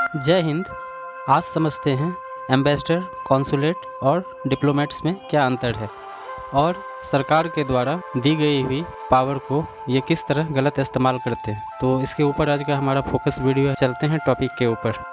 जय हिंद। आज समझते हैं एम्बेसडर, कॉन्सुलेट और डिप्लोमेट्स में क्या अंतर है और सरकार के द्वारा दी गई हुई पावर को ये किस तरह गलत इस्तेमाल करते हैं। तो इसके ऊपर आज का हमारा फोकस वीडियो है। चलते हैं टॉपिक के ऊपर।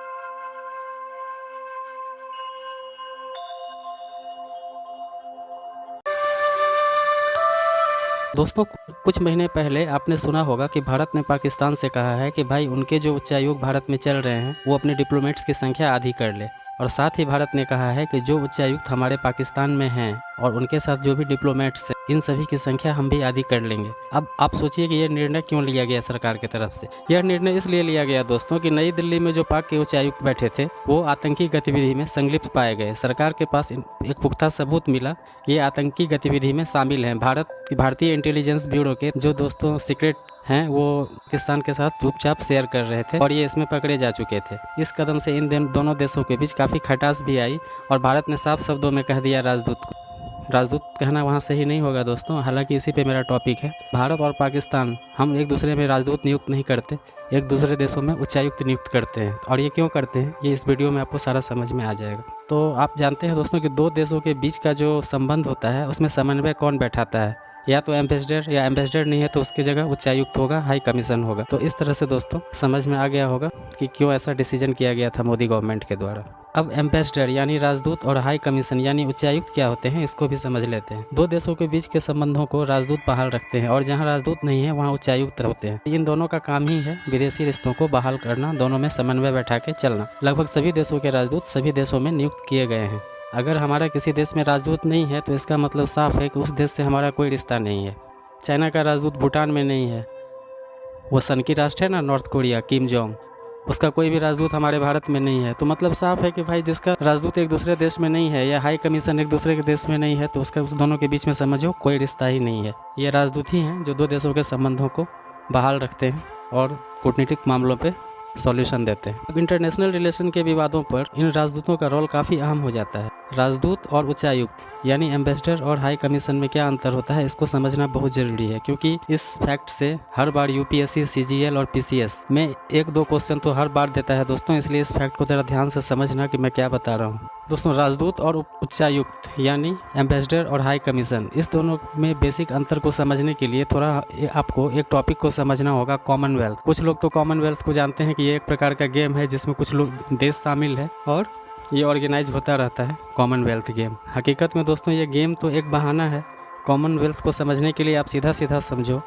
दोस्तों, कुछ महीने पहले आपने सुना होगा कि भारत ने पाकिस्तान से कहा है कि भाई उनके जो उच्चायोग भारत में चल रहे हैं वो अपने डिप्लोमेट्स की संख्या आधी कर ले। और साथ ही भारत ने कहा है कि जो उच्चायुक्त हमारे पाकिस्तान में हैं और उनके साथ जो भी डिप्लोमेट्स हैं इन सभी की संख्या हम भी आधी कर लेंगे। अब आप सोचिए कि यह निर्णय क्यों लिया गया सरकार की तरफ से। यह निर्णय इसलिए लिया गया दोस्तों कि नई दिल्ली में जो पाक के उच्चायुक्त बैठे थे वो आतंकी गतिविधि में संलिप्त पाए गए। सरकार के पास एक पुख्ता सबूत मिला, ये आतंकी गतिविधि में शामिल हैं। भारतीय इंटेलिजेंस ब्यूरो के जो दोस्तों सीक्रेट हैं वो पाकिस्तान के साथ चुपचाप शेयर कर रहे थे और ये इसमें पकड़े जा चुके थे। इस कदम से इन दोनों देशों के बीच काफ़ी खटास भी आई और भारत ने साफ शब्दों में कह दिया राजदूत को। राजदूत कहना वहाँ सही नहीं होगा दोस्तों, हालांकि इसी पे मेरा टॉपिक है। भारत और पाकिस्तान हम एक दूसरे में राजदूत नियुक्त नहीं करते, एक दूसरे देशों में उच्चायुक्त नियुक्त करते हैं। और ये क्यों करते हैं ये इस वीडियो में आपको सारा समझ में आ जाएगा। तो आप जानते हैं दोस्तों कि दो देशों के बीच का जो संबंध होता है उसमें समन्वय कौन बैठाता है? या तो एम्बेसडर, या एम्बेसडर नहीं है तो उसकी जगह उच्चायुक्त होगा, हाई कमीशन होगा। तो इस तरह से दोस्तों समझ में आ गया होगा कि क्यों ऐसा डिसीजन किया गया था मोदी गवर्नमेंट के द्वारा। अब एम्बेसडर यानी राजदूत और हाई कमीशन यानी उच्चायुक्त क्या होते हैं इसको भी समझ लेते हैं। दो देशों के बीच के संबंधों को राजदूत बहाल रखते हैं और जहाँ राजदूत नहीं है वहाँ उच्चायुक्त होते हैं। इन दोनों का काम ही है विदेशी रिश्तों को बहाल करना, दोनों में समन्वय बैठा के चलना। लगभग सभी देशों के राजदूत सभी देशों में नियुक्त किए गए हैं। अगर हमारा किसी देश में राजदूत नहीं है तो इसका मतलब साफ है कि उस देश से हमारा कोई रिश्ता नहीं है। चाइना का राजदूत भूटान में नहीं है, वो सन की राष्ट्र है ना, नॉर्थ कोरिया, किम जोंग, उसका कोई भी राजदूत हमारे भारत में नहीं है। तो मतलब साफ है कि भाई जिसका राजदूत एक दूसरे देश में नहीं है या हाई कमीशन एक दूसरे के देश में नहीं है तो उसका उस दोनों के बीच में समझो कोई रिश्ता ही नहीं है। ये राजदूत ही हैं जो दो देशों के संबंधों को बहाल रखते हैं और कूटनीतिक मामलों पे सॉल्यूशन देते हैं। अब इंटरनेशनल रिलेशन के विवादों पर इन राजदूतों का रोल काफ़ी अहम हो जाता है। राजदूत और उच्चायुक्त यानी एम्बेसडर और हाई कमीशन में क्या अंतर होता है इसको समझना बहुत ज़रूरी है, क्योंकि इस फैक्ट से हर बार यूपीएससी, सीजीएल और पीसीएस में एक दो क्वेश्चन तो हर बार देता है दोस्तों। इसलिए इस फैक्ट को ज़रा ध्यान से समझना कि मैं क्या बता रहा हूँ। दोस्तों, राजदूत और उच्चायुक्त यानी एम्बेसडर और हाई कमीशन, इस दोनों में बेसिक अंतर को समझने के लिए थोड़ा आपको एक टॉपिक को समझना होगा, कॉमनवेल्थ। कुछ लोग तो कॉमनवेल्थ को जानते हैं कि ये एक प्रकार का गेम है जिसमें कुछ लोग देश शामिल है और ये ऑर्गेनाइज होता रहता है, कॉमनवेल्थ गेम। हकीकत में दोस्तों ये गेम तो एक बहाना है। कॉमनवेल्थ को समझने के लिए आप सीधा सीधा समझो,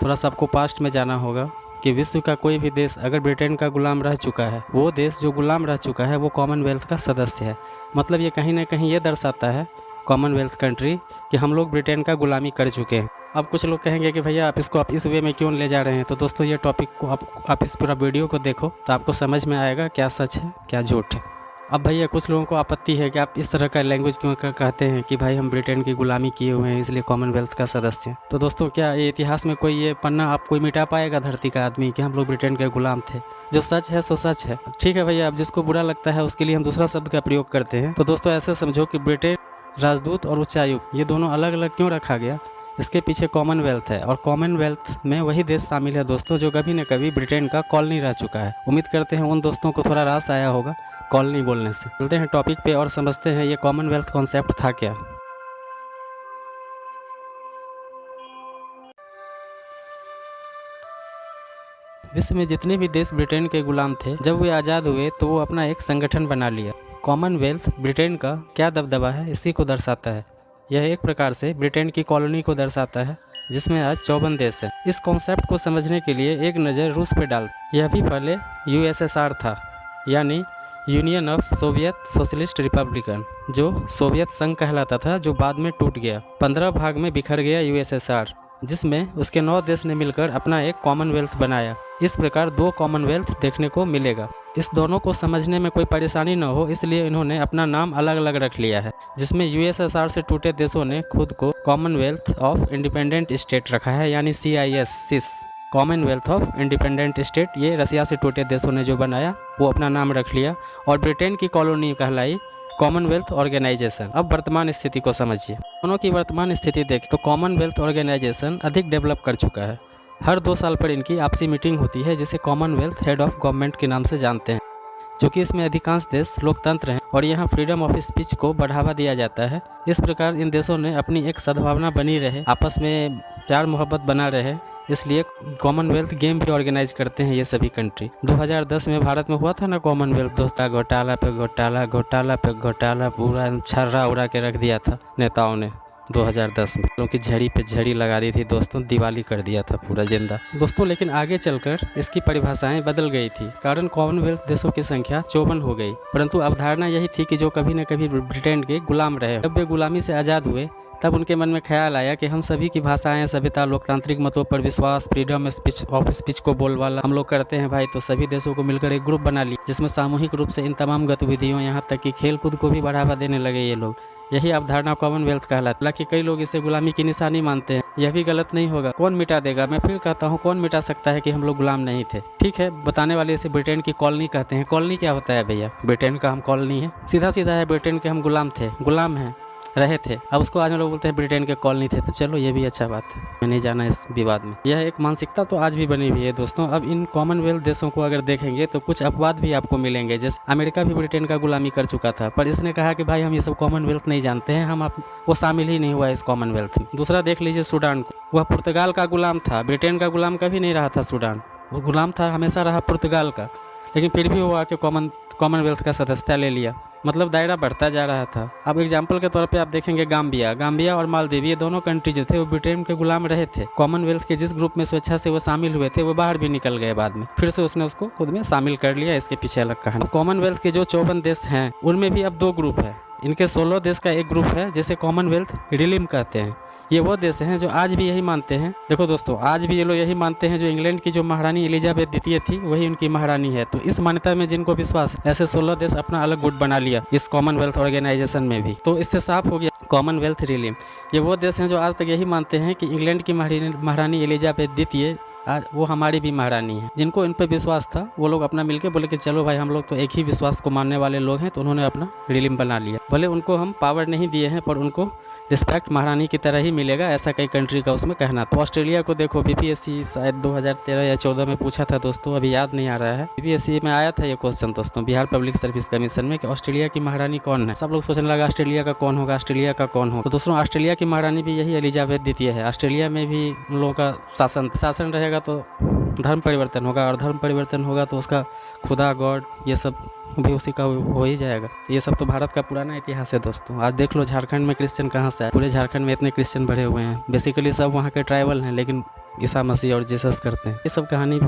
थोड़ा सा आपको पास्ट में जाना होगा कि विश्व का कोई भी देश अगर ब्रिटेन का गुलाम रह चुका है, वो देश जो गुलाम रह चुका है वो कॉमनवेल्थ का सदस्य है। मतलब ये कहीं ना कहीं ये दर्शाता है कॉमनवेल्थ कंट्री कि हम लोग ब्रिटेन का गुलामी कर चुके हैं। अब कुछ लोग कहेंगे कि भैया आप इसको इस वे में क्यों ले जा रहे हैं। तो दोस्तों ये टॉपिक को आप इस पूरा वीडियो को देखो तो आपको समझ में आएगा क्या सच है क्या झूठ है। अब भैया कुछ लोगों को आपत्ति है कि आप इस तरह का लैंग्वेज क्यों कहते हैं कि भाई हम ब्रिटेन की गुलामी किए हुए हैं इसलिए कॉमनवेल्थ का सदस्य हैं। तो दोस्तों क्या ये इतिहास में कोई ये पन्ना आप कोई मिटा पाएगा धरती का आदमी कि हम लोग ब्रिटेन के गुलाम थे? जो सच है सो सच है। ठीक है भैया, अब जिसको बुरा लगता है उसके लिए हम दूसरा शब्द का प्रयोग करते हैं। तो दोस्तों ऐसे समझो कि ब्रिटेन, राजदूत और उच्चायुक्त ये दोनों अलग अलग क्यों रखा गया, इसके पीछे कॉमनवेल्थ है। और कॉमनवेल्थ में वही देश शामिल है दोस्तों जो कभी न कभी ब्रिटेन का कॉलोनी रह चुका है। उम्मीद करते हैं उन दोस्तों को थोड़ा रास आया होगा कॉलोनी बोलने से। चलते हैं टॉपिक पे और समझते हैं ये कॉमनवेल्थ कॉन्सेप्ट था क्या। विश्व में जितने भी देश ब्रिटेन के गुलाम थे जब वे आज़ाद हुए तो वो अपना एक संगठन बना लिया। कॉमनवेल्थ ब्रिटेन का क्या दबदबा है इसी को दर्शाता है। यह एक प्रकार से ब्रिटेन की कॉलोनी को दर्शाता है जिसमें आज 54 देश हैं। इस कॉन्सेप्ट को समझने के लिए एक नज़र रूस पे डाल। यह भी पहले यूएसएसआर था यानी union of Soviet socialist Republican, जो सोवियत संघ कहलाता था, जो बाद में टूट गया। 15 भाग में बिखर गया यूएसएसआर, जिसमें उसके 9 देश ने मिलकर अपना एक कॉमनवेल्थ बनाया। इस प्रकार 2 कॉमनवेल्थ देखने को मिलेगा। इस दोनों को समझने में कोई परेशानी न हो इसलिए इन्होंने अपना नाम अलग अलग रख लिया है, जिसमें यूएसएसआर से टूटे देशों ने खुद को कॉमनवेल्थ ऑफ इंडिपेंडेंट स्टेट रखा है यानी CIS, Commonwealth of independent state. ये रसिया से टूटे देशों ने जो बनाया वो अपना नाम रख लिया और ब्रिटेन की कॉलोनी कहलाई कॉमनवेल्थ ऑर्गेनाइजेशन। अब वर्तमान स्थिति को समझिए। दोनों की वर्तमान स्थिति देखें तो कॉमनवेल्थ ऑर्गेनाइजेशन अधिक डेवलप कर चुका है। हर 2 साल पर इनकी आपसी मीटिंग होती है जिसे कॉमनवेल्थ हेड ऑफ गवर्नमेंट के नाम से जानते हैं। चूँकि इसमें अधिकांश देश लोकतंत्र हैं और यहाँ फ्रीडम ऑफ स्पीच को बढ़ावा दिया जाता है। इस प्रकार इन देशों ने अपनी एक सद्भावना बनी रहे, आपस में प्यार मोहब्बत बना रहे, इसलिए कॉमनवेल्थ गेम भी ऑर्गेनाइज करते हैं ये सभी कंट्री। 2010 में भारत में हुआ था ना कॉमनवेल्थ दोस्तों, घोटाला पे घोटाला, घोटाला पे घोटाला, पूरा छर्रा उड़ा के रख दिया था नेताओं ने 2010 में, क्योंकि झड़ी पे झड़ी लगा दी थी दोस्तों, दिवाली कर दिया था पूरा जिंदा दोस्तों। लेकिन आगे चलकर इसकी परिभाषाएं बदल गई थी, कारण कॉमनवेल्थ देशों की संख्या 54 हो गई, परंतु अवधारणा यही थी कि जो कभी न कभी ब्रिटेन के गुलाम रहे, जब वे गुलामी से आज़ाद हुए तब उनके मन में ख्याल आया कि हम सभी की भाषाएं, सभ्यता, लोकतांत्रिक मतों पर विश्वास, फ्रीडम ऑफ स्पीच को बोलबाला हम लोग करते हैं भाई, तो सभी देशों को मिलकर एक ग्रुप बना लिया जिसमें सामूहिक रूप से इन तमाम गतिविधियों, यहाँ तक कि खेल कूद को भी बढ़ावा देने लगे ये लोग। यही अवधारणा कॉमनवेल्थ कहलाती है। हालांकि कई लोग इसे गुलामी की निशानी मानते हैं, यह भी गलत नहीं होगा। कौन मिटा देगा? मैं फिर कहता हूँ, कौन मिटा सकता है कि हम लोग गुलाम नहीं थे? ठीक है, बताने वाले इसे ब्रिटेन की कॉलोनी कहते हैं। कॉलोनी क्या होता है भैया? ब्रिटेन का हम कॉलोनी है, सीधा सीधा है, ब्रिटेन के हम गुलाम थे, गुलाम हैं, रहे थे। अब उसको आज हम लोग बोलते हैं ब्रिटेन के कॉलोनी थे, तो चलो ये भी अच्छा बात है, मैं नहीं जाना इस विवाद में। यह एक मानसिकता तो आज भी बनी हुई है दोस्तों। अब इन कॉमनवेल्थ देशों को अगर देखेंगे तो कुछ अपवाद भी आपको मिलेंगे, जैसे अमेरिका भी ब्रिटेन का गुलामी कर चुका था, पर इसने कहा कि भाई हम ये सब कॉमनवेल्थ नहीं जानते हैं, वो शामिल ही नहीं हुआ इस कॉमनवेल्थ में। दूसरा देख लीजिए सूडान को, वह पुर्तगाल का गुलाम था, ब्रिटेन का गुलाम कभी नहीं रहा था सूडान, वो गुलाम था, हमेशा रहा पुर्तगाल का, लेकिन फिर भी वो आके कॉमनवेल्थ का सदस्यता ले लिया, मतलब दायरा बढ़ता जा रहा था। अब एग्जाम्पल के तौर पे आप देखेंगे गाम्बिया और मालदीव, ये दोनों कंट्री जो थे वो ब्रिटेन के गुलाम रहे थे। कॉमनवेल्थ के जिस ग्रुप में स्वेच्छा से वो शामिल हुए थे वो बाहर भी निकल गए, बाद में फिर से उसने उसको खुद में शामिल कर लिया, इसके पीछे अलग कहानी। कॉमनवेल्थ के जो 54 देश हैं उनमें भी अब 2 ग्रुप है। इनके 16 देश का एक ग्रुप है जिसे कॉमनवेल्थ रिलिम कहते हैं। ये वो देश हैं जो आज भी यही मानते हैं, देखो दोस्तों, आज भी ये लोग यही मानते हैं जो इंग्लैंड की जो महारानी एलिजाबेथ द्वितीय थी वही उनकी महारानी है। तो इस मान्यता में जिनको विश्वास, ऐसे 16 देश अपना अलग गुट बना लिया इस कॉमनवेल्थ ऑर्गेनाइजेशन में भी। तो इससे साफ हो गया कॉमनवेल्थ रिलिम। ये वो देश हैं जो आज तक यही मानते हैं कि इंग्लैंड की महारानी एलिजाबेथ द्वितीय आज वो हमारी भी महारानी है। जिनको इन पे विश्वास था वो लोग अपना मिलके बोले कि चलो भाई हम लोग तो एक ही विश्वास को मानने वाले लोग हैं, तो उन्होंने अपना रिलिम बना लिया। भले उनको हम पावर नहीं दिए हैं पर उनको रिस्पेक्ट महारानी की तरह ही मिलेगा, ऐसा कई कंट्री का उसमें कहना था। ऑस्ट्रेलिया को देखो, बीपीएससी शायद 2013 या 14 में पूछा था दोस्तों, अभी याद नहीं आ रहा है। बीपीएससी में आया था ये क्वेश्चन दोस्तों, बिहार पब्लिक सर्विस कमीशन में, कि ऑस्ट्रेलिया की महारानी कौन है। सब लोग सोचने लगा ऑस्ट्रेलिया का कौन होगा, ऑस्ट्रेलिया का कौन होगा। तो दोस्तों ऑस्ट्रेलिया की महारानी भी यही एलिजाबेथ द्वितीय है। ऑस्ट्रेलिया में भी उन लोगों का शासन रहेगा तो धर्म परिवर्तन होगा, और धर्म परिवर्तन होगा तो उसका खुदा, गॉड, ये सब भी उसी का हो ही जाएगा। ये सब तो भारत का पुराना इतिहास है दोस्तों। आज देख लो झारखंड में क्रिश्चियन कहाँ से आए, पूरे झारखंड में इतने क्रिश्चियन भरे हुए हैं। बेसिकली सब वहाँ के ट्राइबल हैं, लेकिन ईसा मसीह और जीसस करते हैं। ये सब कहानी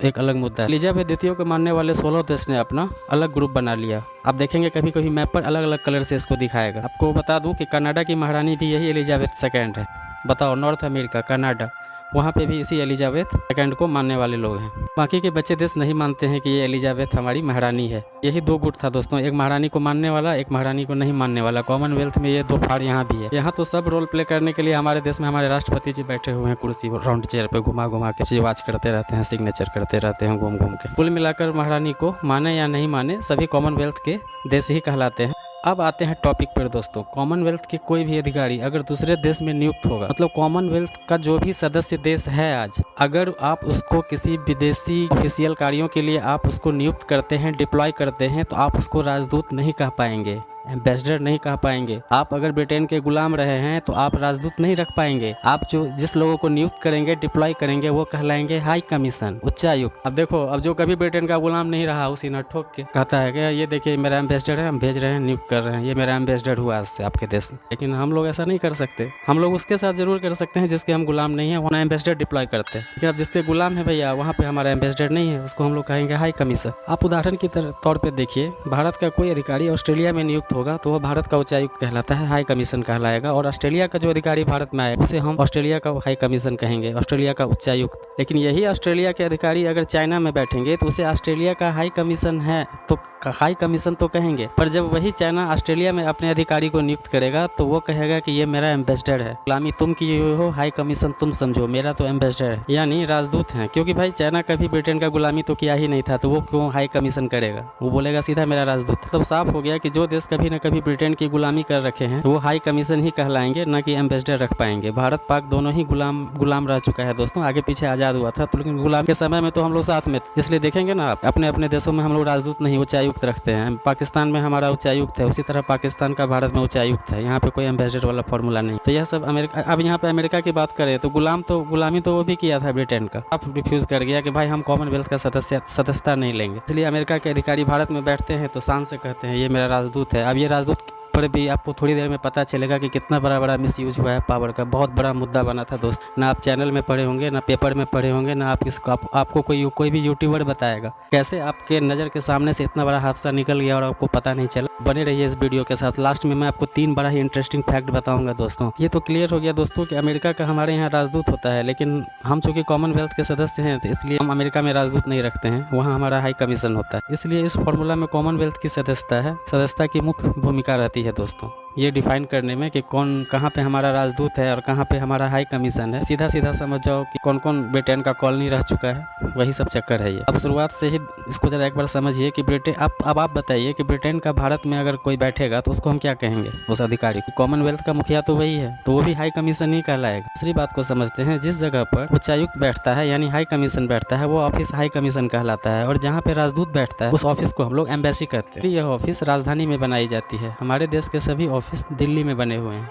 एक अलग मुद्दा है। एलिजाबेथ द्वितीय को मानने वाले 16 देश ने अपना अलग ग्रुप बना लिया। आप देखेंगे कभी कभी मैप पर अलग अलग कलर से इसको दिखाएगा। आपको बता दूं कि कनाडा की महारानी भी यही एलिजाबेथ सेकेंड है। बताओ, नॉर्थ अमेरिका, कनाडा, वहाँ पे भी इसी एलिजाबेथ सेकंड को मानने वाले लोग हैं। बाकी के बच्चे देश नहीं मानते हैं कि ये एलिजाबेथ हमारी महारानी है। यही 2 गुट था दोस्तों, एक महारानी को मानने वाला, एक महारानी को नहीं मानने वाला। कॉमनवेल्थ में ये 2 फाड़ यहाँ भी है। यहाँ तो सब रोल प्ले करने के लिए हमारे देश में हमारे राष्ट्रपति जी बैठे हुए हैं कुर्सी राउंड चेयर पे, घुमा घुमा के रिवाज करते रहते हैं, सिग्नेचर करते रहते हैं घूम घूम के। कुल मिलाकर महारानी को माने या नहीं माने, सभी कॉमनवेल्थ के देश ही कहलाते हैं। अब आते हैं टॉपिक पर दोस्तों। कॉमनवेल्थ के कोई भी अधिकारी अगर दूसरे देश में नियुक्त होगा, मतलब कॉमनवेल्थ का जो भी सदस्य देश है आज, अगर आप उसको किसी विदेशी ऑफिशियल कार्यों के लिए आप उसको नियुक्त करते हैं, डिप्लॉय करते हैं, तो आप उसको राजदूत नहीं कह पाएंगे, एम्बेसडर नहीं कह पाएंगे। आप अगर ब्रिटेन के गुलाम रहे हैं तो आप राजदूत नहीं रख पाएंगे। आप जिस लोगों को नियुक्त करेंगे, डिप्लॉय करेंगे, वो कहलाएंगे हाई कमीशन, उच्चायुक्त। अब देखो, अब जो कभी ब्रिटेन का गुलाम नहीं रहा उसी न ठोक के कहता है कि ये देखिए मेरा एम्बेसडर है, हम भेज रहे हैं, नियुक्त कर रहे हैं, ये मेरा एम्बेसडर हुआ आज से आपके देश में। लेकिन हम लोग ऐसा नहीं कर सकते। हम लोग उसके साथ जरूर कर सकते हैं जिसके हम गुलाम नहीं है, वहाँ एम्बेसडर डिप्लॉय करते हैं। लेकिन अब जिसके गुलाम है भैया, वहाँ पे हमारा एम्बेसडर नहीं है, उसको हम लोग कहेंगे हाई कमीशन। आप उदाहरण के तौर पर देखिए, भारत का कोई अधिकारी ऑस्ट्रेलिया में नियुक्त होगा तो वह भारत का उच्चायुक्त कहलाता है, हाई कमीशन कहलाएगा। और ऑस्ट्रेलिया का जो अधिकारी भारत में आए उसे हम ऑस्ट्रेलिया का हाई कमीशन कहेंगे, ऑस्ट्रेलिया का उच्चायुक्त। लेकिन यही ऑस्ट्रेलिया के अधिकारी अगर चाइना में बैठेंगे तो उसे ऑस्ट्रेलिया का हाई कमीशन है तो हाई कमीशन तो कहेंगे। पर जब वही चाइना ऑस्ट्रेलिया में अपने अधिकारी को नियुक्त करेगा तो वो कहेगा कि ये मेरा एम्बेसडर है। गुलामी तुम किए हुए हो, हाई कमीशन तुम समझो, मेरा तो एम्बेसडर है, यानी राजदूत हैं। क्योंकि भाई चाइना कभी ब्रिटेन का गुलामी तो किया ही नहीं था, तो वो क्यों हाई कमीशन करेगा? वो बोलेगा सीधा मेरा राजदूत। तब साफ हो गया कि जो देश कभी न कभी ब्रिटेन की गुलामी कर रखे हैं वो हाई कमीशन ही कहलाएंगे, न कि एम्बेसडर रख पाएंगे। भारत पाक दोनों ही गुलाम रह चुका है दोस्तों। आगे पीछे आजाद हुआ था तो, लेकिन गुलाम के समय में तो हम लोग साथ में थे। इसलिए देखेंगे ना आप, अपने अपने देशों में हम लोग राजदूत नहीं, उच्चायुक्त उच्चायुक्त रखते हैं। पाकिस्तान में हमारा उच्चायुक्त है, उसी तरह पाकिस्तान का भारत में उच्चायुक्त है। यहाँ पे कोई एम्बेसडर वाला फॉर्मूला नहीं। तो यह सब अमेरिका। अब यहाँ पे अमेरिका की बात करें तो गुलामी तो वो भी किया था ब्रिटेन का। अब रिफ्यूज कर गया कि भाई हम कॉमनवेल्थ का सदस्यता नहीं लेंगे। इसलिए अमेरिका के अधिकारी भारत में बैठते हैं तो शान से कहते हैं ये मेरा राजदूत है। अब ये राजदूत पर भी आपको थोड़ी देर में पता चलेगा कि कितना बड़ा मिसयूज हुआ है पावर का। बहुत बड़ा मुद्दा बना था दोस्त। ना आप चैनल में पढ़े होंगे, ना पेपर में पढ़े होंगे, ना आपको कोई भी यूट्यूबर बताएगा। कैसे आपके नज़र के सामने से इतना बड़ा हादसा निकल गया और आपको पता नहीं चला। बने रहिए इस वीडियो के साथ। लास्ट में मैं आपको 3 बड़ा ही इंटरेस्टिंग फैक्ट बताऊंगा दोस्तों। ये तो क्लियर हो गया दोस्तों कि अमेरिका का हमारे यहाँ राजदूत होता है, लेकिन हम चूँकि कॉमनवेल्थ के सदस्य हैं तो इसलिए हम अमेरिका में राजदूत नहीं रखते हैं। वहाँ हमारा हाई कमीशन होता है। इसलिए इस फॉर्मूला में कॉमनवेल्थ की सदस्यता है, सदस्यता की मुख्य भूमिका रहती है दोस्तों, ये डिफाइन करने में कि कौन कहाँ पे हमारा राजदूत है और कहाँ पे हमारा हाई कमीशन है। सीधा समझ जाओ कि कौन कौन ब्रिटेन का कॉलोनी रह चुका है, वही सब चक्कर है ये। अब शुरुआत से ही इसको जरा एक बार समझिए कि ब्रिटेन अब आप बताइए कि ब्रिटेन का भारत में अगर कोई बैठेगा तो उसको हम क्या कहेंगे, उस अधिकारी को। कॉमनवेल्थ का मुखिया तो वही है, तो वो भी हाई कमीशन ही कहलाएगा। दूसरी बात को समझते हैं, जिस जगह पर उच्चायुक्त बैठता है यानी हाई कमीशन बैठता है वो ऑफिस हाई कमीशन कहलाता है, और जहाँ पे राजदूत बैठता है उस ऑफिस को हम लोग एम्बेसी कहते हैं। यह ऑफिस राजधानी में बनाई जाती है। हमारे देश के सभी ऑफिस दिल्ली में बने हुए हैं,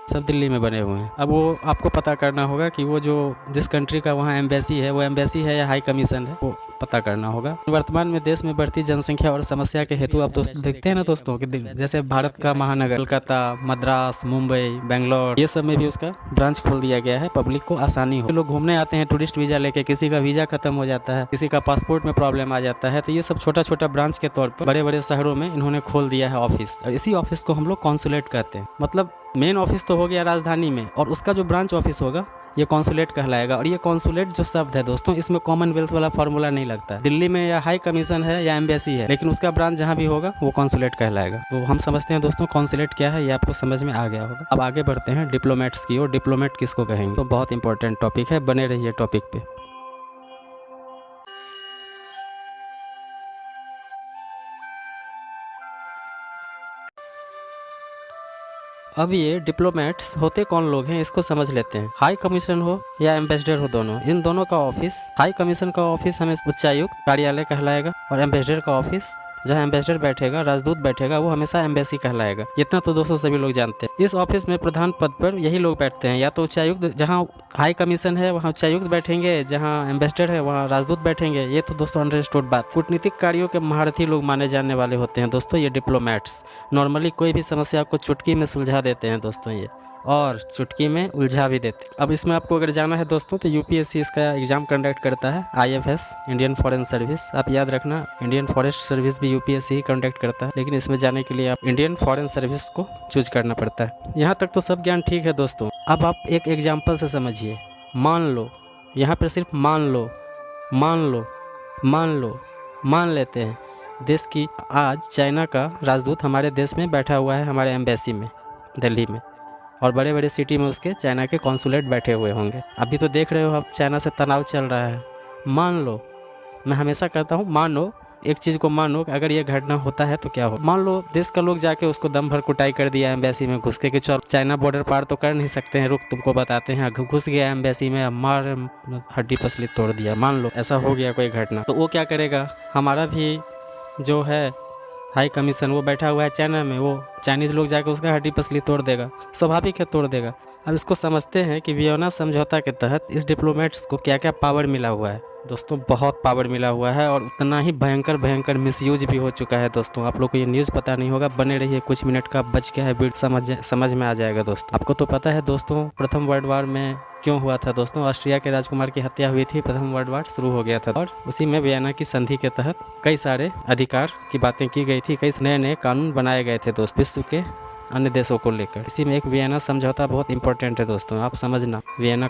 सब दिल्ली में बने हुए हैं। अब वो आपको पता करना होगा कि वो जो जिस कंट्री का वहाँ एम्बेसी है वो एम्बेसी है या हाई कमीशन है, वो पता करना होगा। वर्तमान में देश में बढ़ती जनसंख्या और समस्या के हेतु आप दोस्तों देखते हैं ना दोस्तों कि जैसे भारत का महानगर कोलकाता, मद्रास, मुंबई, बेंगलोर, ये सब में भी उसका ब्रांच खोल दिया गया है। पब्लिक को आसानी हो। लोग घूमने आते हैं टूरिस्ट वीजा लेके, किसी का वीजा खत्म हो जाता है, किसी का पासपोर्ट में प्रॉब्लम आ जाता है, तो ये सब छोटा ब्रांच के तौर पर बड़े बड़े शहरों में इन्होंने खोल दिया है ऑफिस। और इसी ऑफिस को हम लोग कॉन्सुलेट कहते हैं। मतलब मेन ऑफिस तो हो गया राजधानी में, और उसका जो ब्रांच ऑफिस होगा ये कॉन्सुलेट कहलाएगा। और ये कॉन्सुलेट जो शब्द है दोस्तों, इसमें कॉमनवेल्थ वाला फॉर्मूला नहीं लगता। दिल्ली में या हाई कमीशन है या एम्बेसी है, लेकिन उसका ब्रांच जहाँ भी होगा वो कॉन्सुलेट कहलाएगा। तो हम समझते हैं दोस्तों कॉन्सुलेट क्या है, ये आपको समझ में आ गया होगा। अब आगे बढ़ते हैं डिप्लोमेट्स की ओर। डिप्लोमेट किसको कहेंगे, तो बहुत इंपॉर्टेंट टॉपिक है, बने रहिए टॉपिक पे। अब ये डिप्लोमेट्स होते कौन लोग हैं इसको समझ लेते हैं। हाई कमीशन हो या एम्बेसडर हो, दोनों इन दोनों का ऑफिस, हाई कमीशन का ऑफिस हमें उच्चायुक्त कार्यालय कहलाएगा, और एम्बेसडर का ऑफिस जहाँ एम्बेसडर बैठेगा, राजदूत बैठेगा, वो हमेशा एम्बेसी कहलाएगा। इतना तो दोस्तों सभी लोग जानते हैं। इस ऑफिस में प्रधान पद पर यही लोग बैठते हैं, या तो उच्चायुक्त, जहाँ हाई कमीशन है वहाँ उच्चायुक्त बैठेंगे, जहाँ एम्बेसडर है वहाँ राजदूत बैठेंगे। ये तो दोस्तों अंडरस्टूड बात। कूटनीतिक कार्यों के महारथी लोग माने जाने वाले होते हैं दोस्तों ये डिप्लोमेट्स। नॉर्मली कोई भी समस्या को चुटकी में सुलझा देते हैं दोस्तों ये, और चुटकी में उलझा भी देते। अब इसमें आपको अगर जाना है दोस्तों तो यूपीएससी इसका एग्जाम कंडक्ट करता है। आईएफएस, इंडियन फॉरेन सर्विस, आप याद रखना, इंडियन फॉरेस्ट सर्विस भी यूपीएससी ही कंडक्ट करता है, लेकिन इसमें जाने के लिए आप इंडियन फॉरेन सर्विस को चूज करना पड़ता है। यहाँ तक तो सब ज्ञान ठीक है दोस्तों। अब आप एक एग्जाम्पल से समझिए। मान लो, यहाँ पर सिर्फ मान लेते हैं देश की आज चाइना का राजदूत हमारे देश में बैठा हुआ है, हमारे एम्बेसी में दिल्ली में, और बड़े बड़े सिटी में उसके चाइना के कॉन्सुलेट बैठे हुए होंगे। अभी तो देख रहे हो आप चाइना से तनाव चल रहा है। मान लो, मैं हमेशा कहता हूँ मानो, एक चीज़ को मानो कि अगर ये घटना होता है तो क्या हो। मान लो देश का लोग जाके उसको दम भर कुटाई कर दिया एम्बेसी में घुस के, कि चल चाइना बॉर्डर पार तो कर नहीं सकते हैं, रुक तुमको बताते हैं। घुस गया एम्बेसी में, मार हड्डी पसली तोड़ दिया। मान लो ऐसा हो गया कोई घटना, तो वो क्या करेगा, हमारा भी जो है हाई कमीशन वो बैठा हुआ है चाइना में, वो चाइनीज़ लोग जाकर उसका हड्डी पसली तोड़ देगा। स्वाभाविक है, तोड़ देगा। अब इसको समझते हैं कि वियना समझौता के तहत इस डिप्लोमेट्स को क्या क्या पावर मिला हुआ है दोस्तों। बहुत पावर मिला हुआ है, और उतना ही भयंकर मिसयूज भी हो चुका है दोस्तों। आप लोग को ये न्यूज़ पता नहीं होगा, बने रहिए, कुछ मिनट का बच गया है बीट, समझ में आ जाएगा दोस्तों। आपको तो पता है दोस्तों प्रथम वर्ल्ड वार में क्यों हुआ था दोस्तों। ऑस्ट्रिया के राजकुमार की हत्या हुई थी, प्रथम वर्ल्ड वार शुरू हो गया था, और उसी में वियना की संधि के तहत कई सारे अधिकार की बातें की गई थी, कई नए कानून बनाए गए थे दोस्त विश्व के अन्य देशों को लेकर। इसी में एक वियना समझौता बहुत इंपॉर्टेंट है दोस्तों, आप समझना। वियना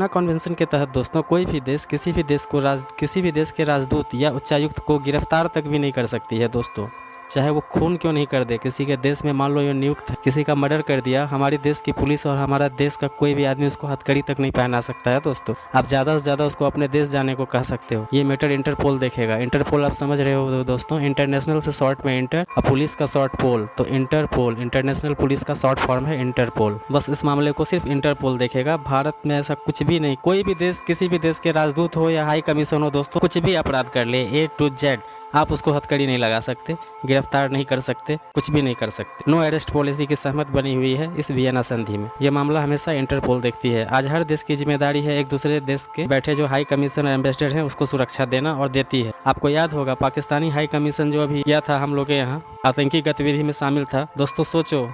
कन्वेंशन के तहत दोस्तों कोई भी देश किसी भी देश के राजदूत या उच्चायुक्त को गिरफ्तार तक भी नहीं कर सकती है दोस्तों। चाहे वो खून क्यों नहीं कर दे किसी के देश में, मान लो ये नियुक्त किसी का मर्डर कर दिया, हमारे देश की पुलिस और हमारा देश का कोई भी आदमी उसको हथकड़ी तक नहीं पहना सकता है दोस्तों। आप ज़्यादा से ज़्यादा उसको अपने देश जाने को कह सकते हो। ये मैटर इंटरपोल देखेगा। इंटरपोल आप समझ रहे हो दोस्तों, इंटरनेशनल से शॉर्ट में इंटर और पुलिस का शॉर्ट पोल, तो इंटरपोल इंटरनेशनल पुलिस का शॉर्ट फॉर्म है इंटरपोल। बस इस मामले को सिर्फ इंटरपोल देखेगा। भारत में ऐसा कुछ भी नहीं, कोई भी देश किसी भी देश के राजदूत हो या हाई कमीशन हो दोस्तों, कुछ भी अपराध कर ले A to Z, आप उसको हथकड़ी नहीं लगा सकते, गिरफ्तार नहीं कर सकते, कुछ भी नहीं कर सकते। नो अरेस्ट पॉलिसी की सहमत बनी हुई है इस वियना संधि में। ये मामला हमेशा इंटरपोल देखती है। आज हर देश की जिम्मेदारी है एक दूसरे देश के बैठे जो हाई कमीशन और एम्बेसडर हैं उसको सुरक्षा देना, और देती है। आपको याद होगा पाकिस्तानी हाई कमीशन जो अभी किया था हम लोग के यहाँ आतंकी गतिविधि में शामिल था दोस्तों। सोचो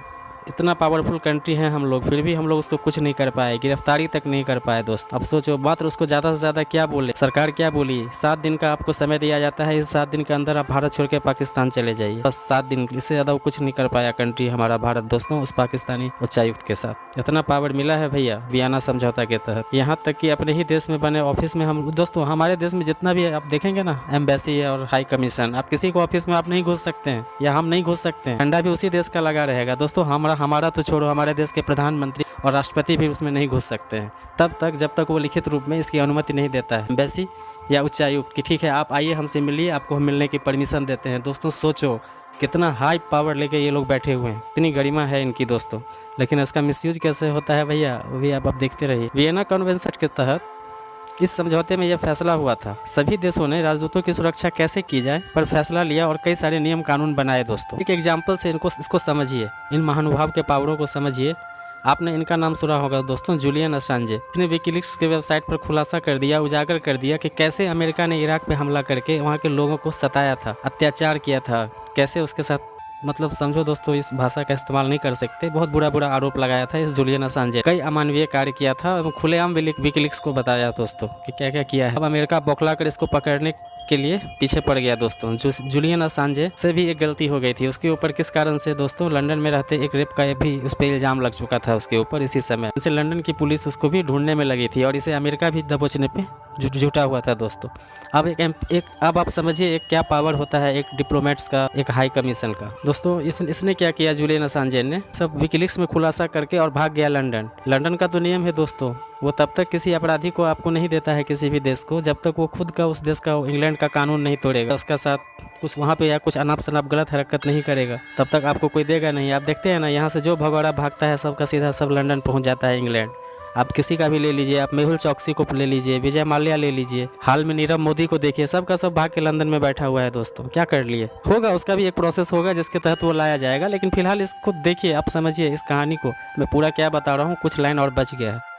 इतना पावरफुल कंट्री है हम लोग, फिर भी हम लोग उसको कुछ नहीं कर पाए, गिरफ्तारी तक नहीं कर पाए दोस्त। अब सोचो मात्र उसको ज़्यादा से ज़्यादा क्या बोले, सरकार क्या बोली, 7 दिन का आपको समय दिया जाता है, इस 7 दिन के अंदर आप भारत छोड़ के पाकिस्तान चले जाइए, बस 7 दिन, इससे ज़्यादा वो कुछ नहीं कर पाया कंट्री हमारा भारत दोस्तों उस पाकिस्तानी उच्चायुक्त के साथ। इतना पावर मिला है भैया वियना समझौता के तहत, यहाँ तक कि अपने ही देश में बने ऑफिस में हम दोस्तों, हमारे देश में जितना भी आप देखेंगे ना एम्बेसी और हाई कमीशन, आप किसी को ऑफिस में आप नहीं घुस सकते हैं या हम नहीं घुस सकते हैं, झंडा भी उसी देश का लगा रहेगा दोस्तों। हमारा तो छोड़ो, हमारे देश के प्रधानमंत्री और राष्ट्रपति भी उसमें नहीं घुस सकते हैं तब तक जब तक वो लिखित रूप में इसकी अनुमति नहीं देता है एम्बेसी या उच्चायुक्त कि ठीक है आप आइए हमसे मिलिए, आपको हम मिलने की परमिशन देते हैं। दोस्तों सोचो कितना हाई पावर लेके ये लोग बैठे हुए हैं, इतनी गरिमा है इनकी दोस्तों, लेकिन इसका मिसयूज कैसे होता है भैया वो भी आप देखते रहिए। वियना कन्वेंशन के तहत इस समझौते में यह फैसला हुआ था, सभी देशों ने राजदूतों की सुरक्षा कैसे की जाए पर फैसला लिया और कई सारे नियम कानून बनाए दोस्तों। एक एग्जाम्पल से इसको समझिए, इन महानुभाव के पावरों को समझिए। आपने इनका नाम सुना होगा दोस्तों, जूलियन असांजे। इसने विकीलीक्स के वेबसाइट पर खुलासा कर दिया, उजागर कर दिया कि कैसे अमेरिका ने इराक पे हमला करके वहाँ के लोगों को सताया था, अत्याचार किया था, कैसे उसके साथ, मतलब समझो दोस्तों इस भाषा का इस्तेमाल नहीं कर सकते, बहुत बुरा आरोप लगाया था इस जूलियन असांजे, कई अमानवीय कार्य किया था, खुलेआम विकीलीक्स को बताया दोस्तों कि क्या क्या किया है। अब अमेरिका बौखला कर इसको पकड़ने के लिए पीछे पड़ गया दोस्तों। जूलियन असांजे से भी एक गलती हो गई थी उसके ऊपर, किस कारण से दोस्तों, लंदन में रहते एक रेप का भी उस पर इल्जाम लग चुका था उसके ऊपर इसी समय। इसे लंदन की पुलिस उसको भी ढूंढने में लगी थी और इसे अमेरिका भी दबोचने पे जुटा हुआ था दोस्तों। अब अब आप समझिए एक क्या पावर होता है एक डिप्लोमेट्स का, एक हाई कमीशन का दोस्तों। इसने क्या किया, जूलियन असांजे ने सब विकीलीक्स में खुलासा करके और भाग गया लंदन। लंदन का तो नियम है दोस्तों, वो तब तक किसी अपराधी को आपको नहीं देता है किसी भी देश को जब तक वो खुद का उस देश का इंग्लैंड का कानून नहीं तोड़ेगा, उसका साथ कुछ वहाँ पे या कुछ अनाप शनाप गलत हरकत नहीं करेगा, तब तक आपको कोई देगा नहीं। आप देखते हैं ना यहाँ से जो भगौड़ा भागता है सबका सीधा सब लंदन पहुँच जाता है इंग्लैंड। आप किसी का भी ले लीजिए, आप मेहुल चौकसी को ले लीजिए, विजय माल्या ले लीजिए, हाल में नीरव मोदी को देखिए, सबका सब भाग के लंदन में बैठा हुआ है दोस्तों। क्या कर लिए, होगा उसका भी एक प्रोसेस होगा जिसके तहत वो लाया जाएगा, लेकिन फिलहाल इसको देखिए, आप समझिए इस कहानी को, मैं पूरा क्या बता रहा हूँ, कुछ लाइन और बच गया है।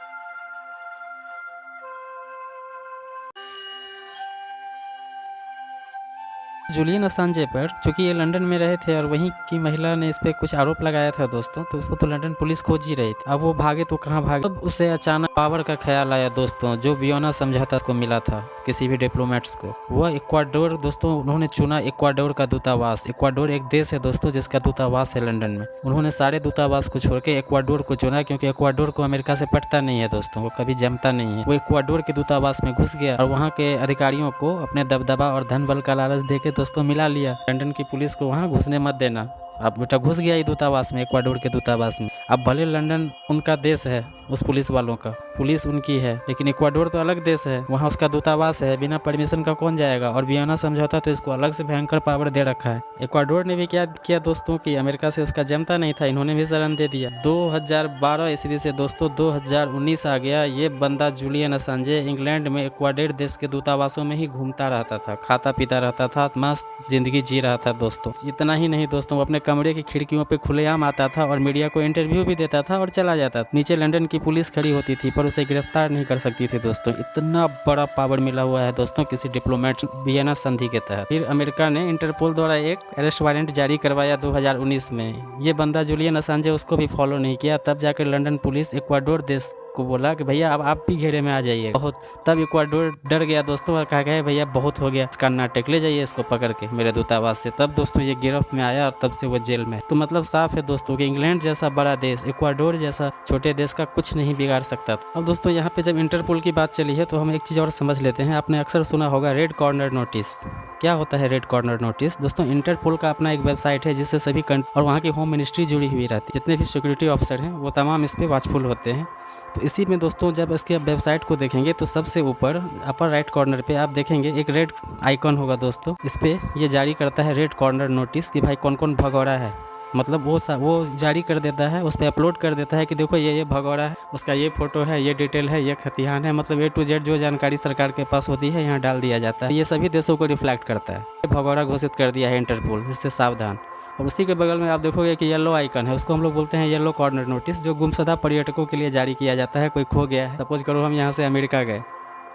जूलियन असांजे पर चूंकि ये लंदन में रहे थे और वहीं की महिला ने इस पे कुछ आरोप लगाया था दोस्तों, तो उसको तो लंदन पुलिस खोज ही रही थी। अब वो भागे तो कहाँ भागे, तब उसे अचानक पावर का ख्याल आया दोस्तों, जो वियना समझौता को मिला था किसी भी डिप्लोमेट्स को, वह इक्वाडोर दोस्तों, उन्होंने चुना इक्वाडोर का दूतावास। इक्वाडोर एक देश है दोस्तों जिसका दूतावास है लंदन में। उन्होंने सारे दूतावास को छोड़ के इक्वाडोर को चुना, क्योंकि इक्वाडोर को अमेरिका से पटता नहीं है दोस्तों, वो कभी जमता नहीं है। वो इक्वाडोर के दूतावास में घुस गया और वहाँ के अधिकारियों को अपने दबदबा और धन बल का लालच देके दोस्तों मिला लिया। लंदन की पुलिस को वहाँ घुसने मत देना। अब बेटा घुस गया ये दूतावास में, इक्वाडोर के दूतावास में। अब भले लंदन उनका देश है, उस पुलिस वालों का, पुलिस उनकी है, लेकिन इक्वाडोर तो अलग देश है, वहाँ उसका दूतावास है, बिना परमिशन का कौन जाएगा। और वियना समझौता तो इसको अलग से भयंकर पावर दे रखा है। इक्वाडोर ने भी क्या किया दोस्तों कि अमेरिका से उसका जमता नहीं था, इन्होंने भी शरण दे दिया। 2012 ईस्वी से दोस्तों 2019 आ गया, ये बंदा जूलियन असांजे इंग्लैंड में इक्वाडोर देश के दूतावासों में ही घूमता रहता था, खाता पीता रहता था, मस्त जिंदगी जी रहा था दोस्तों। इतना ही नहीं दोस्तों, वो अपने कमरे की खिड़कियों पे खुलेआम आता था और मीडिया को इंटरव्यू भी देता था और चला जाता था। नीचे लंदन की पुलिस खड़ी होती थी पर उसे गिरफ्तार नहीं कर सकती थी दोस्तों। इतना बड़ा पावर मिला हुआ है दोस्तों किसी डिप्लोमेट वियना संधि के तहत। फिर अमेरिका ने इंटरपोल द्वारा एक अरेस्ट वारंट जारी करवाया 2019 में। ये बंदा जूलियन असांजे उसको भी फॉलो नहीं किया, तब जाकर लंदन पुलिस इक्वाडोर देश को बोला कि भैया अब आप भी घेरे में आ जाइए बहुत। तब इक्वाडोर डर गया दोस्तों और कहा गया भैया बहुत हो गया इसका नाटक, ले जाइए इसको पकड़ के मेरे दूतावास से। तब दोस्तों ये गिरफ्त में आया और तब से वो जेल में। तो मतलब साफ है दोस्तों कि इंग्लैंड जैसा बड़ा देश इक्वाडोर जैसा छोटे देश का कुछ नहीं बिगाड़ सकता था। अब दोस्तों यहाँ पे जब इंटरपोल की बात चली है तो हम एक चीज़ और समझ लेते हैं। आपने अक्सर सुना होगा रेड कॉर्नर नोटिस। क्या होता है रेड कॉर्नर नोटिस? दोस्तों इंटरपोल का अपना एक वेबसाइट है जिससे सभी और वहाँ की होम मिनिस्ट्री जुड़ी हुई रहती है। जितने भी सिक्योरिटी ऑफिसर हैं वो तमाम इस पर वॉचफुल होते हैं। तो इसी में दोस्तों जब इसके वेबसाइट को देखेंगे तो सबसे ऊपर अपर राइट कॉर्नर पे आप देखेंगे एक रेड आइकन होगा दोस्तों। इस पर ये जारी करता है रेड कॉर्नर नोटिस कि भाई कौन कौन भगौड़ा है। मतलब वो जारी कर देता है, उस पर अपलोड कर देता है कि देखो ये भगौड़ा है, उसका ये फोटो है, ये डिटेल है, ये खतियान है। मतलब A to Z जो जानकारी सरकार के पास होती है यहाँ डाल दिया जाता है। ये सभी देशों को रिफ्लेक्ट करता है। ये भगौड़ा घोषित कर दिया है इंटरपोल, इससे सावधान। और उसी के बगल में आप देखोगे कि येलो आइकन है, उसको हम लोग बोलते हैं येलो कॉर्नर नोटिस, जो गुमशुदा पर्यटकों के लिए जारी किया जाता है। कोई खो गया है, सपोज करो हम यहाँ से अमेरिका गए,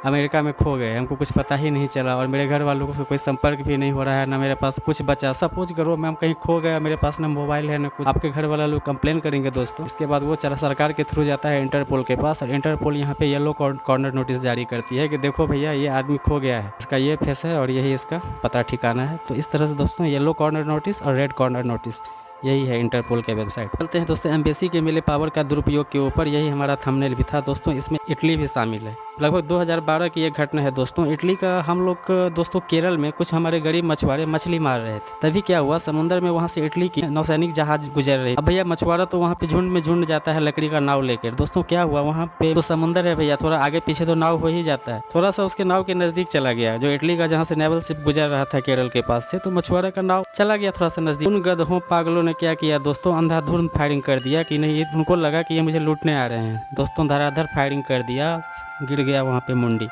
अमेरिका में खो गए, हमको कुछ पता ही नहीं चला और मेरे घर वालों को कोई संपर्क भी नहीं हो रहा है, ना मेरे पास कुछ बचा। सपोज करो मैं हम कहीं खो गया, मेरे पास ना मोबाइल है ना कुछ। आपके घर वाला लोग कंप्लेन करेंगे दोस्तों। इसके बाद वो चला सरकार के थ्रू जाता है इंटरपोल के पास और इंटरपोल यहाँ पे येलो कॉर्नर नोटिस जारी करती है कि देखो भैया ये आदमी खो गया है, इसका ये फेस है और यही इसका पता ठिकाना है। तो इस तरह से दोस्तों येलो कॉर्नर नोटिस और रेड कॉर्नर नोटिस यही है इंटरपोल के वेबसाइट। चलते हैं दोस्तों एम्बेसी के मिले पावर का दुरुपयोग के ऊपर। यही हमारा थंबनेल भी था दोस्तों। इसमें इटली भी शामिल है। लगभग 2012 की एक घटना है दोस्तों। इटली का हम लोग दोस्तों केरल में कुछ हमारे गरीब मछुआरे मछली मार रहे थे। तभी क्या हुआ, समुद्र में वहाँ से इटली की नौसैनिक जहाज गुजर रही। अब भैया मछुआरा तो वहाँ पे झुंड में झुंड जाता है लकड़ी का नाव लेकर। दोस्तों क्या हुआ, वहाँ पे तो समुद्र है भैया, थोड़ा आगे पीछे तो नाव हो ही जाता है। थोड़ा सा उसके नाव के नजदीक चला गया, जो इटली का जहाँ से नेवल शिप गुजर रहा था केरल के पास से, तो मछुआरा का नाव चला गया थोड़ा सा नजदीक। उन गधों पागलों ने क्या किया दोस्तों, अंधाधुंध फायरिंग कर दिया कि नहीं, उनको लगा कि ये मुझे लूटने आ रहे हैं। दोस्तों धड़ाधड़ फायरिंग कर दिया, गिर गया वहाँ पे मुंडी।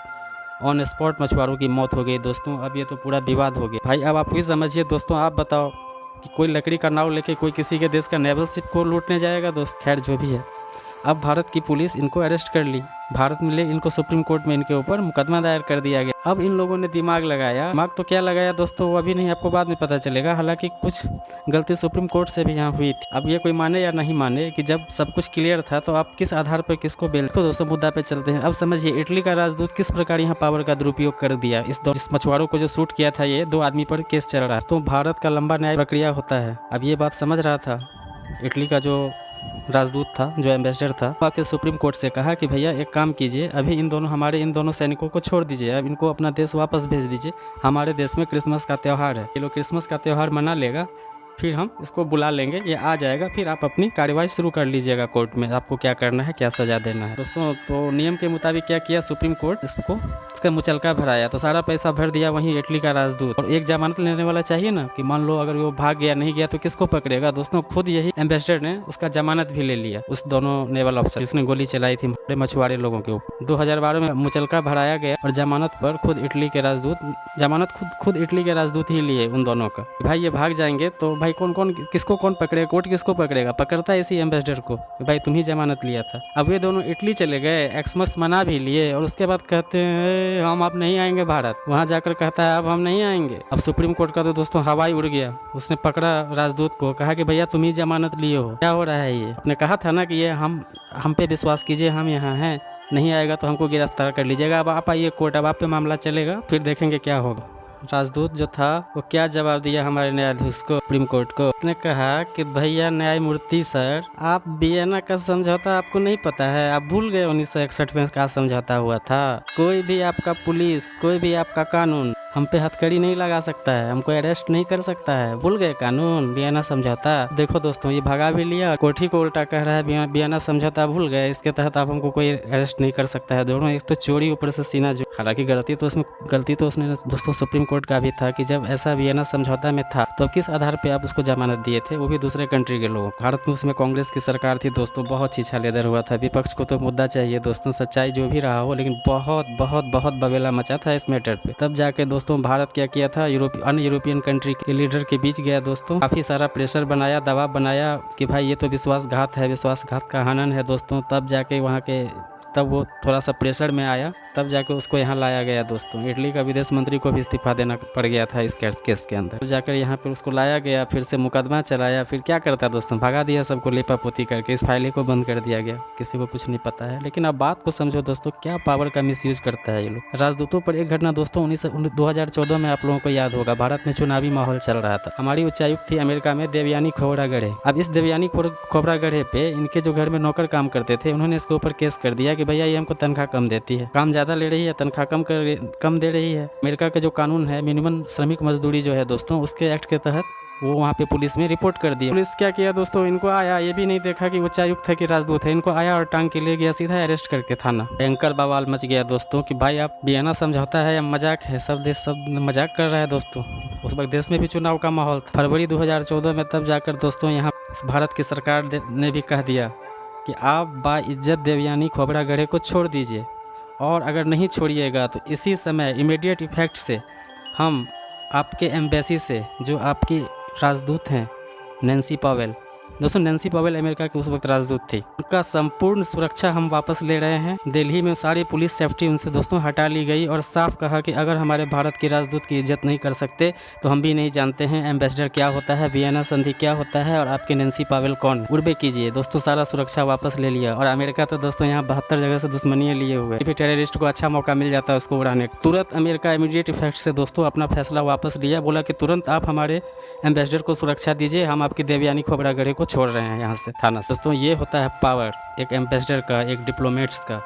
ऑन स्पॉट मछुआरों की मौत हो गई दोस्तों। अब ये तो पूरा विवाद हो गया भाई। अब आप ही समझिए दोस्तों, आप बताओ कि कोई लकड़ी का नाव लेके कोई किसी के देश का नेवल शिप को लूटने जाएगा दोस्त। खैर जो भी है, अब भारत की पुलिस इनको अरेस्ट कर ली। भारत में ले इनको सुप्रीम कोर्ट में इनके ऊपर मुकदमा दायर कर दिया गया। अब इन लोगों ने दिमाग लगाया, दिमाग तो क्या लगाया दोस्तों वो अभी नहीं, आपको बाद में पता चलेगा। हालांकि कुछ गलती सुप्रीम कोर्ट से भी यहाँ हुई थी। अब ये कोई माने या नहीं माने कि जब सब कुछ क्लियर था तो आप किस आधार पर किसको बेल। तो दोस्तों मुद्दा पे चलते हैं। अब समझिए इटली का राजदूत किस प्रकार यहाँ पावर का दुरुपयोग कर दिया। इस मछुआरों को जो शूट किया था, ये 2 आदमी पर केस चल रहा है। तो भारत का लंबा न्याय प्रक्रिया होता है। अब ये बात समझ रहा था इटली का जो राजदूत था, जो एम्बेसडर था, आके सुप्रीम कोर्ट से कहा कि भैया एक काम कीजिए, अभी इन दोनों सैनिकों को छोड़ दीजिए, अब इनको अपना देश वापस भेज दीजिए। हमारे देश में क्रिसमस का त्यौहार है, ये लोग क्रिसमस का त्यौहार मना लेगा, फिर हम इसको बुला लेंगे, ये आ जाएगा, फिर आप अपनी कार्यवाही शुरू कर लीजिएगा कोर्ट में, आपको क्या करना है, क्या सजा देना है। दोस्तों तो नियम के मुताबिक क्या किया सुप्रीम कोर्ट, इसका मुचलका भराया। तो सारा पैसा भर दिया वहीं इटली का राजदूत। और एक जमानत लेने वाला चाहिए ना, कि मान लो अगर वो भाग गया, नहीं गया तो किसको पकड़ेगा। दोस्तों खुद यही एम्बेसडर ने उसका जमानत भी ले लिया, उस दोनों नेवल अफसर जिसने गोली चलाई थी मछुआरे लोगों के ऊपर। 2012 में मुचलका भराया गया और जमानत पर खुद इटली के राजदूत ही लिए उन दोनों का। भाई ये भाग जाएंगे तो भाई कौन किसको कौन पकड़ेगा, कोर्ट किसको पकड़ेगा, पकड़ता है इसी एम्बेसडर को, भाई तुम ही जमानत लिया था। अब ये दोनों इटली चले गए, एक्समस मना भी लिए और उसके बाद कहते हैं हम अब नहीं आएंगे भारत। वहाँ जाकर कहता है अब हम नहीं आएंगे। अब सुप्रीम कोर्ट का तो दोस्तों हवाई उड़ गया, उसने पकड़ा राजदूत को, कहा कि भैया तुम ही जमानत लिए हो, क्या हो रहा है ये। आपने कहा था ना कि ये हम पे विश्वास कीजिए, हम यहाँ हैं, नहीं आएगा तो हमको गिरफ्तार कर लीजिएगा। अब आप आइए कोर्ट, अब आप पे मामला चलेगा, फिर देखेंगे क्या होगा। राजदूत जो था वो क्या जवाब दिया हमारे न्यायाधीश को, सुप्रीम कोर्ट को। उसने कहा कि भैया न्यायमूर्ति सर, आप वियना का समझौता आपको नहीं पता है, आप भूल गए 1961 में क्या समझौता हुआ था। कोई भी आपका पुलिस, कोई भी आपका कानून हम पे हथकड़ी नहीं लगा सकता है, हमको अरेस्ट नहीं कर सकता है, भूल गए कानून, वियना समझौता। देखो दोस्तों ये भगा भी लिया, कोठी को उल्टा कह रहा है वियना समझौता भूल गए, इसके तहत आप हमको कोई अरेस्ट नहीं कर सकता है। दोनों एक तो चोरी ऊपर से सीना जो, हालांकि गलती तो उसने दोस्तों सुप्रीम कोर्ट का भी था कि जब ऐसा वियना समझौता में था तो किस आधार पे आप उसको जमानत दिए थे, वो भी दूसरे कंट्री के लोगों। भारत में उसमें कांग्रेस की सरकार थी दोस्तों, बहुत छीछा लेदर हुआ था। विपक्ष को तो मुद्दा चाहिए दोस्तों, सच्चाई जो भी रहा हो, लेकिन बहुत बहुत बहुत बवेला मचा था इस मैटर पे। तब जाके दोस्तों भारत क्या किया था, अन्य यूरोपियन कंट्री के लीडर के बीच गया दोस्तों, काफी सारा प्रेशर बनाया, दबाव बनाया कि भाई ये तो विश्वासघात है, विश्वासघात का हनन है दोस्तों। तब जाके वहाँ के तब वो थोड़ा सा प्रेशर में आया, तब जाकर उसको यहाँ लाया गया दोस्तों। इटली का विदेश मंत्री को भी इस्तीफा देना पड़ गया था इस केस के अंदर। जाकर यहाँ पर उसको लाया गया, फिर से मुकदमा चलाया, फिर क्या करता है दोस्तों, भगा दिया सबको लिपापोती करके, इस फाइल को बंद कर दिया गया, किसी को कुछ नहीं पता है। लेकिन अब बात को समझो दोस्तों, क्या पावर का मिसयूज करता है ये लोग। राजदूतों पर एक घटना दोस्तों 2014 में आप लोगों को याद होगा, भारत में चुनावी माहौल चल रहा था। हमारी उच्चायुक्त थी अमेरिका में देवयानी खोबरागढ़े। अब इस देवयानी खोबरागढ़े पे इनके जो घर में नौकर काम करते थे, उन्होंने इसके ऊपर केस कर दिया कि भैया ये हमको तनख्वाह कम देती है, काम ज़्यादा ले रही है, तनख्वाह कम दे रही है। अमेरिका का जो कानून है मिनिमम श्रमिक मजदूरी जो है दोस्तों, उसके एक्ट के तहत वो वहाँ पे पुलिस में रिपोर्ट कर दिया। पुलिस क्या किया दोस्तों, इनको आया, ये भी नहीं देखा कि उच्चायुक्त है कि राजदूत है, इनको आया और टांग के ले गया सीधा अरेस्ट करके थाना। भयंकर बवाल मच गया दोस्तों कि भाई आप वियना समझौता है या मजाक है, सब देश सब मजाक कर रहा है दोस्तों। उस वक्त देश में भी चुनाव का माहौल था फरवरी 2014 में, तब जाकर दोस्तों यहाँ भारत की सरकार ने भी कह दिया कि आप बाइज्जत देवयानी खोबरागढ़े को छोड़ दीजिए, और अगर नहीं छोड़िएगा तो इसी समय इमीडिएट इफेक्ट से हम आपके एम्बेसी से, जो आपकी राजदूत हैं नैन्सी पावेल, दोस्तों नैन्सी पावेल अमेरिका की उस वक्त राजदूत थी, उनका संपूर्ण सुरक्षा हम वापस ले रहे हैं। दिल्ली में सारी पुलिस सेफ्टी उनसे दोस्तों हटा ली गई, और साफ कहा कि अगर हमारे भारत की राजदूत की इज्जत नहीं कर सकते तो हम भी नहीं जानते हैं एम्बेसडर क्या होता है, वियना संधि क्या होता है, और आपकी नैन्सी पावेल कौन, उड़बे कीजिए। दोस्तों सारा सुरक्षा वापस ले लिया, और अमेरिका तो दोस्तों यहाँ 72 जगह से दुश्मनी लिए हुए, फिर टेररिस्ट को अच्छा मौका मिल जाता है उसको उड़ाने। तुरंत अमेरिका इमीडिएट इफेक्ट से दोस्तों अपना फैसला वापस लिया, बोला कि तुरंत आप हमारे एम्बेसडर को सुरक्षा दीजिए, हम आपकी देवयानी खोबरागढ़े को छोड़ रहे हैं यहाँ से थाना से। दोस्तों ये होता है पावर एक एम्बेसडर का, एक डिप्लोमेट्स का।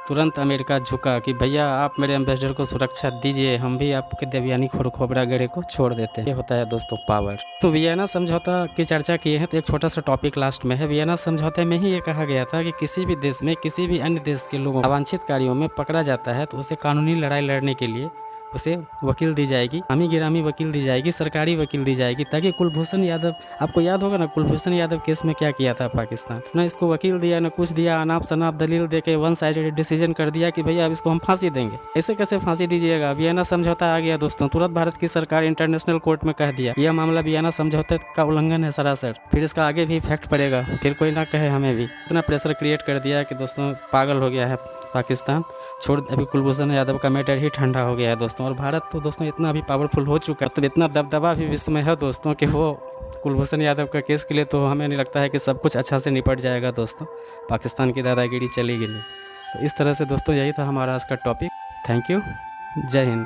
तुरंत अमेरिका झुका कि भैया आप मेरे एम्बेसडर को सुरक्षा दीजिए, हम भी आपके देवयानी खोबरागढ़े को छोड़ देते हैं। ये होता है दोस्तों पावर। तो वियना समझौता की चर्चा किए हैं, तो एक छोटा सा टॉपिक लास्ट में है। वियना समझौते में ही ये कहा गया था कि किसी भी देश में किसी भी अन्य देश के लोगों अवांछित कार्यों में पकड़ा जाता है तो उसे कानूनी लड़ाई लड़ने के लिए उसे वकील दी जाएगी, नामी गिरामी वकील दी जाएगी, सरकारी वकील दी जाएगी, ताकि कुलभूषण यादव, आपको याद होगा ना कुलभूषण यादव केस में क्या किया था पाकिस्तान, ना इसको वकील दिया ना कुछ दिया, अनाप शनाप दलील देके वन साइडेड डिसीजन कर दिया कि भैया अब इसको हम फांसी देंगे। ऐसे कैसे फांसी दीजिएगा। वियना समझौता आ गया दोस्तों, तुरंत भारत की सरकार इंटरनेशनल कोर्ट में कह दिया यह मामला वियना समझौते का उल्लंघन है सरासर, फिर इसका आगे भी इफेक्ट पड़ेगा, फिर कोई ना कहे हमें भी। इतना प्रेशर क्रिएट कर दिया कि दोस्तों पागल हो गया है पाकिस्तान। छोड़ अभी कुलभूषण यादव का मैटर ही ठंडा हो गया है दोस्तों, और भारत तो दोस्तों इतना अभी पावरफुल हो चुका है, तो इतना दबदबा भी विश्व में है दोस्तों कि वो कुलभूषण यादव का केस के लिए तो हमें नहीं लगता है कि सब कुछ अच्छा से निपट जाएगा दोस्तों, पाकिस्तान की दादागिरी चलेगी नहीं। तो इस तरह से दोस्तों यही था हमारा आज का टॉपिक। थैंक यू, जय हिंद।